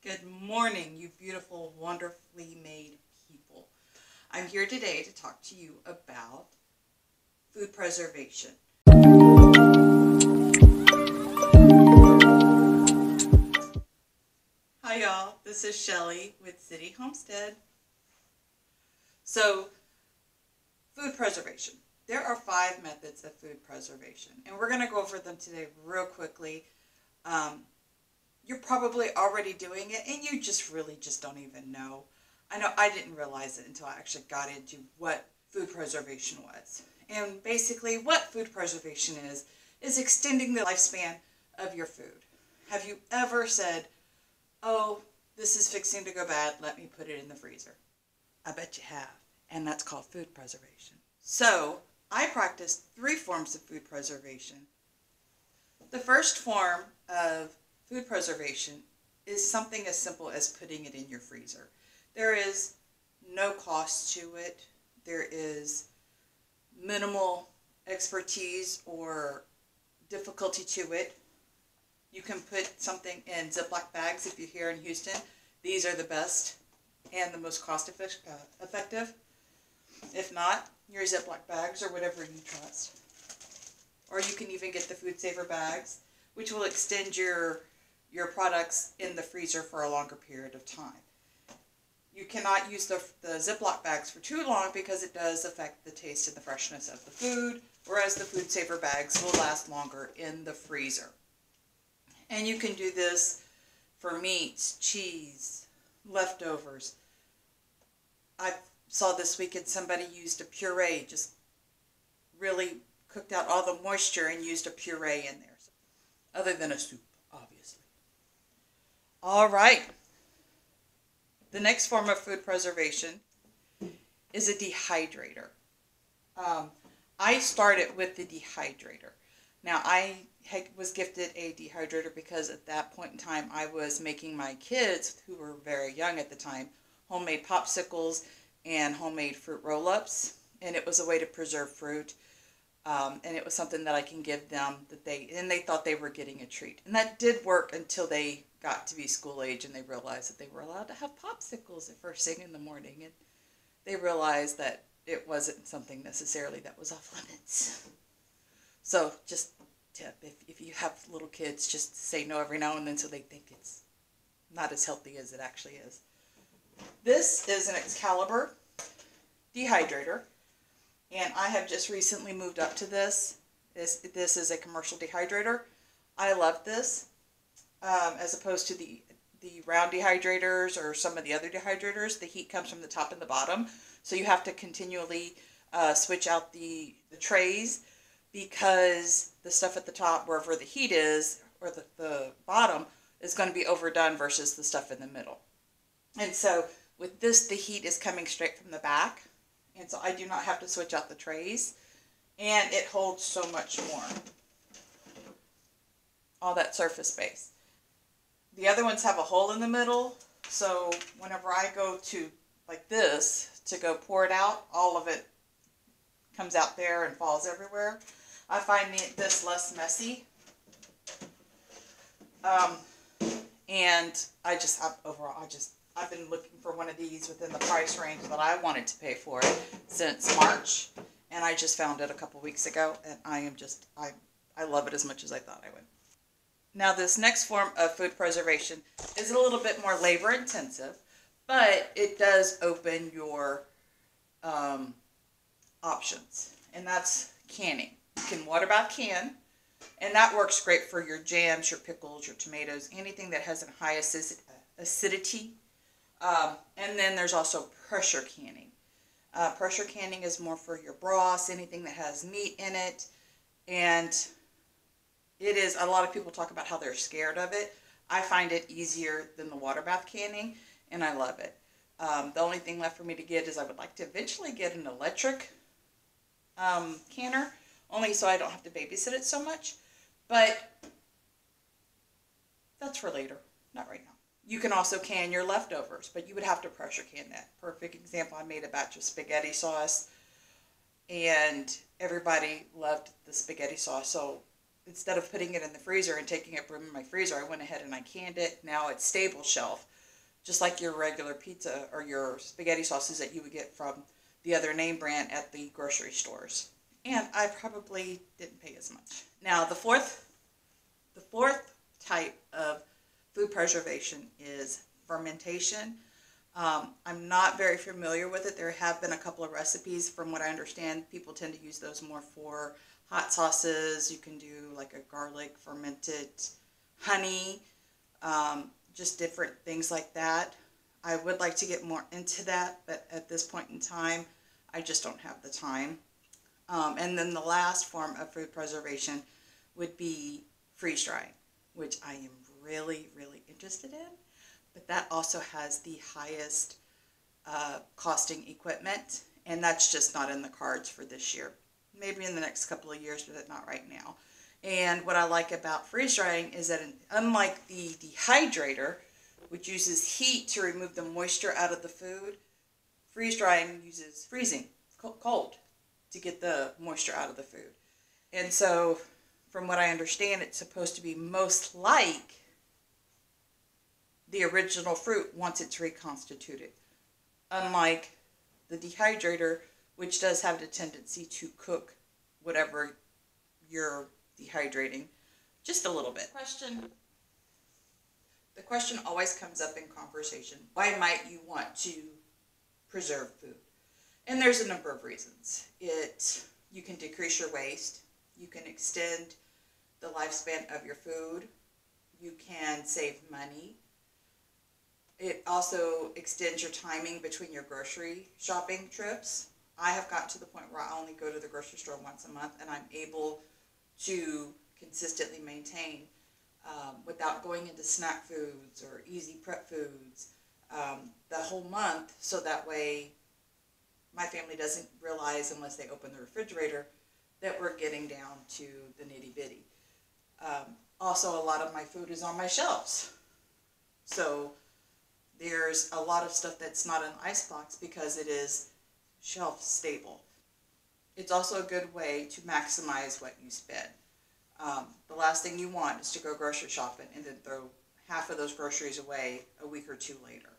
Good morning, you beautiful, wonderfully made people. I'm here today to talk to you about food preservation. Hi y'all, this is Shelly with City Homestead. So, food preservation. There are 5 methods of food preservation, and we're going to go over them today real quickly. You're probably already doing it, and you just don't even know. I know I didn't realize it until I actually got into what food preservation was. And basically what food preservation is extending the lifespan of your food. Have you ever said, oh, this is fixing to go bad, let me put it in the freezer? I bet you have, and that's called food preservation. So, I practice 3 forms of food preservation. The first form of food preservation is something as simple as putting it in your freezer. There is no cost to it. There is minimal expertise or difficulty to it. You can put something in Ziploc bags if you're here in Houston. These are the best and the most cost effective. If not, your Ziploc bags or whatever you trust. Or you can even get the Food Saver bags, which will extend your products in the freezer for a longer period of time. You cannot use the Ziploc bags for too long because it does affect the taste and the freshness of the food, whereas the Food Saver bags will last longer in the freezer. And you can do this for meats, cheese, leftovers. I saw this weekend somebody used a puree, just really cooked out all the moisture and used a puree in there, other than a soup, obviously. All right. The next form of food preservation is a dehydrator. I started with the dehydrator. Now, I was gifted a dehydrator because at that point in time, I was making my kids, who were very young at the time, homemade popsicles and homemade fruit roll-ups. And it was a way to preserve fruit. And it was something that I can give them that they thought they were getting a treat. And that did work until they got to be school age and they realized that they were allowed to have popsicles at first thing in the morning. And they realized that it wasn't something necessarily that was off limits. So just tip, if you have little kids, just say no every now and then so they think it's not as healthy as it actually is. This is an Excalibur dehydrator. And I have just recently moved up to this. This is a commercial dehydrator. I love this as opposed to the round dehydrators or some of the other dehydrators. The heat comes from the top and the bottom. So you have to continually switch out the trays because the stuff at the top, wherever the heat is, or the bottom, is going to be overdone versus the stuff in the middle. And so with this, the heat is coming straight from the back. And so I do not have to switch out the trays. And it holds so much more. All that surface space. The other ones have a hole in the middle. So whenever I go to, like this, to go pour it out, all of it comes out there and falls everywhere. I find this less messy. And I've been looking for one of these within the price range that I wanted to pay for it since March, and I just found it a couple weeks ago, and I love it as much as I thought I would. Now, this next form of food preservation is a little bit more labor intensive, but it does open your options, and that's canning. You can water bath can, and that works great for your jams, your pickles, your tomatoes, anything that has a high acidity. And then there's also pressure canning. Pressure canning is more for your broths, anything that has meat in it. And it is, a lot of people talk about how they're scared of it. I find it easier than the water bath canning, and I love it. The only thing left for me to get is I would like to eventually get an electric canner, only so I don't have to babysit it so much. But that's for later, not right now. You can also can your leftovers, but you would have to pressure can that. Perfect example, I made a batch of spaghetti sauce, and everybody loved the spaghetti sauce. So instead of putting it in the freezer and taking it from my freezer, I went ahead and I canned it. Now it's stable shelf. just like your regular pizza or your spaghetti sauces that you would get from the other name brand at the grocery stores. And I probably didn't pay as much. Now the fourth type of food preservation is fermentation. I'm not very familiar with it. There have been a couple of recipes. From what I understand, people tend to use those more for hot sauces. You can do like a garlic fermented honey, just different things like that. I would like to get more into that, but at this point in time, I just don't have the time. And then the last form of food preservation would be freeze drying, which I am really, really interested in. But that also has the highest costing equipment, and that's just not in the cards for this year. Maybe in the next couple of years, but not right now. And what I like about freeze drying is that unlike the dehydrator, which uses heat to remove the moisture out of the food, freeze drying uses freezing, cold, to get the moisture out of the food. And so, from what I understand, it's supposed to be most like the original fruit once it's reconstituted. Unlike the dehydrator, which does have the tendency to cook whatever you're dehydrating just a little bit. The question always comes up in conversation. Why might you want to preserve food? And there's a number of reasons. You can decrease your waste. You can extend the lifespan of your food. You can save money. It also extends your timing between your grocery shopping trips. I have gotten to the point where I only go to the grocery store once a month, and I'm able to consistently maintain without going into snack foods or easy prep foods the whole month, so that way my family doesn't realize, unless they open the refrigerator, that we're getting down to the nitty-bitty. Also, a lot of my food is on my shelves. So there's a lot of stuff that's not in the icebox because it is shelf stable. It's also a good way to maximize what you spend. The last thing you want is to go grocery shopping and then throw half of those groceries away a week or two later.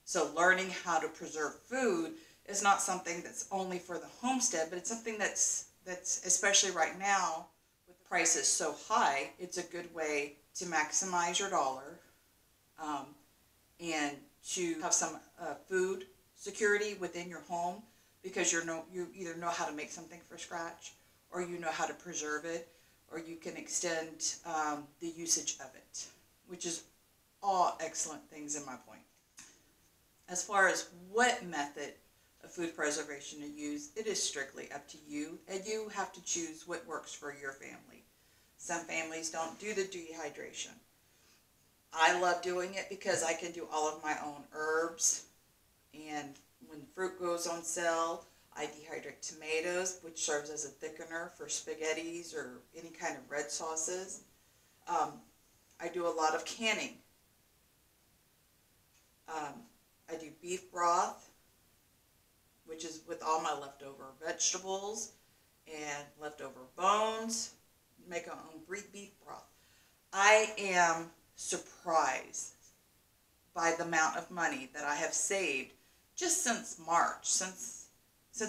So learning how to preserve food is not something that's only for the homestead, but it's something that's especially right now with the prices so high, it's a good way to maximize your dollar and to have some food security within your home, because you either know how to make something from scratch, or you know how to preserve it, or you can extend the usage of it, which is all excellent things in my point. As far as what method of food preservation to use, it is strictly up to you, and you have to choose what works for your family. Some families don't do the dehydration. I love doing it because I can do all of my own herbs, and when fruit goes on sale, I dehydrate tomatoes, which serves as a thickener for spaghettis or any kind of red sauces. I do a lot of canning. I do beef broth, which is with all my leftover vegetables and leftover bones. Make our own beef broth. I am surprised by the amount of money that I have saved just since March, since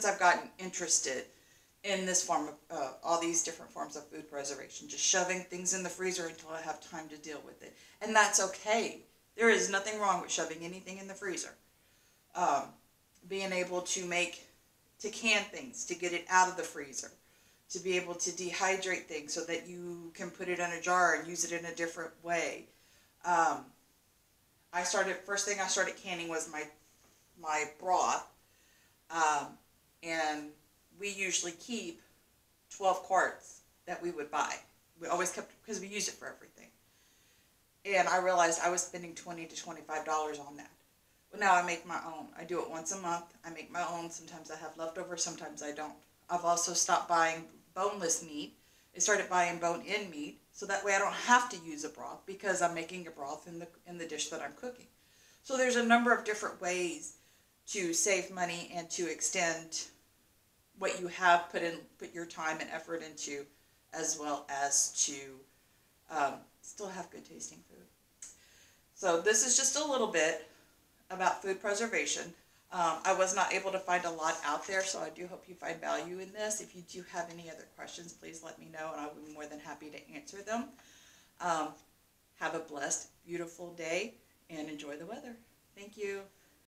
I've gotten interested in this form of all these different forms of food preservation, just shoving things in the freezer until I have time to deal with it. And that's okay. There is nothing wrong with shoving anything in the freezer. Being able to can things, to get it out of the freezer, to be able to dehydrate things so that you can put it in a jar and use it in a different way. First thing I started canning was my broth, and we usually keep 12 quarts that we would buy. We always kept, because we use it for everything. And I realized I was spending $20 to $25 on that. Well, now I make my own. I do it once a month. I make my own. Sometimes I have leftovers, sometimes I don't. I've also stopped buying boneless meat and started buying bone-in meat, so that way I don't have to use a broth, because I'm making a broth in the dish that I'm cooking. So there's a number of different ways to save money and to extend what you have put your time and effort into, as well as to still have good tasting food. So this is just a little bit about food preservation. I was not able to find a lot out there, so I do hope you find value in this. If you do have any other questions, please let me know, and I will be more than happy to answer them. Have a blessed, beautiful day, and enjoy the weather. Thank you.